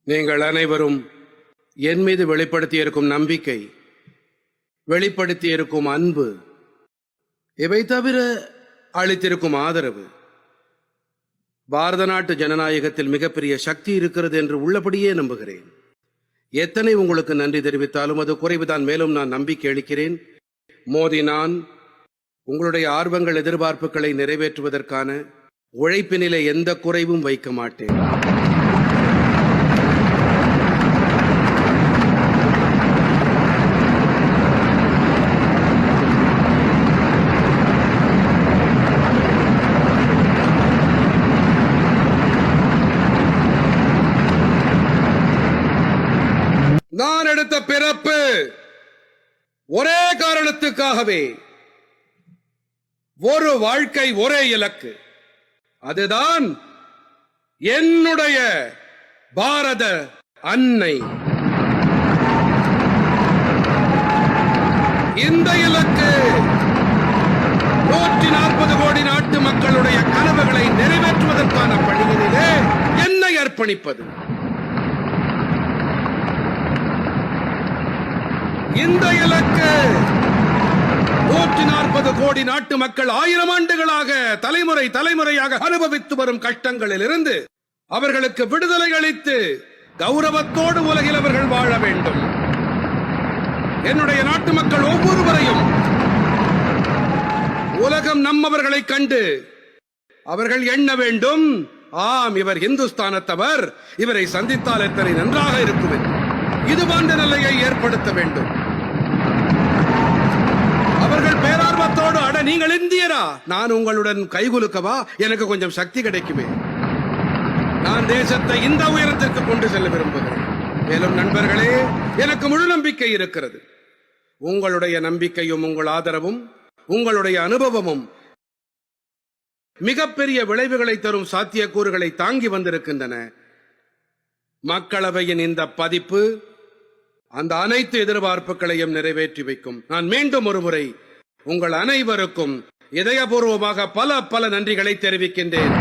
நீங்கள் அனைவரும் என் மீது வெளிப்படுத்தியிருக்கும் நம்பிக்கை, வெளிப்படுத்தியிருக்கும் அன்பு, இவை தவிர அளித்திருக்கும் ஆதரவு, பாரத நாட்டு ஜனநாயகத்தில் மிகப்பெரிய சக்தி இருக்கிறது என்று உள்ளபடியே நம்புகிறேன். எத்தனை உங்களுக்கு நன்றி தெரிவித்தாலும் அது குறைவுதான். மேலும் நான் நம்பிக்கை அளிக்கிறேன், மோதி நான் உங்களுடைய ஆர்வங்கள், எதிர்பார்ப்புகளை நிறைவேற்றுவதற்கான உழைப்பினிலே எந்த குறைவும் வைக்க மாட்டேன். நான் எடுத்த பிறப்பு ஒரே காரணத்துக்காகவே, ஒரு வாழ்க்கை, ஒரே இலக்கு. அதுதான் என்னுடைய பாரத அன்னை. இந்த இலக்கு 140 கோடி நாட்டு மக்களுடைய கனவுகளை நிறைவேற்றுவதற்கான பணிகளிலே என்னை அர்ப்பணிப்பது. இந்த இலக்கு 140 கோடி நாட்டு மக்கள் 1000 ஆண்டுகளாக தலைமுறை தலைமுறையாக அனுபவித்து வரும் கஷ்டங்களில் இருந்து அவர்களுக்கு விடுதலை அளித்து கௌரவத்தோடு உலகில் அவர்கள் வாழ வேண்டும். என்னுடைய நாட்டு மக்கள் ஒவ்வொருவரையும் உலகம் நம்மவர்களை கண்டு அவர்கள் எண்ண வேண்டும், ஆம், இவர் இந்துஸ்தானத்தவர், இவரை சந்தித்தால் எத்தனை நன்றாக இருக்கும். இது போன்ற நிலையை ஏற்படுத்த வேண்டும். அவர்கள் பேரார்வத்தோடு, அட நீங்கள் இந்தியரா, நான் உங்களுடன் கைகுலுக்கவா, எனக்கு கொஞ்சம் சக்தி கிடைக்குமே. நான் தேசத்தை இந்த உயரத்திற்கு கொண்டு செல்ல விரும்புகிறேன். மேலும் நண்பர்களே, எனக்கு முழு நம்பிக்கை இருக்கிறது. உங்களுடைய நம்பிக்கையும் உங்கள் ஆதரவும் உங்களுடைய அனுபவமும் மிகப்பெரிய விளைவுகளை தரும் சாத்தியக்கூறுகளை தாங்கி வந்திருக்கின்றன. மக்களவையின் இந்த பதிப்பு அந்த அனைத்து எதிர்பார்ப்புகளையும் நிறைவேற்றி வைக்கும். நான் மீண்டும் ஒருமுறை உங்கள் அனைவருக்கும் இதயபூர்வமாக பல நன்றிகளை தெரிவிக்கின்றேன்.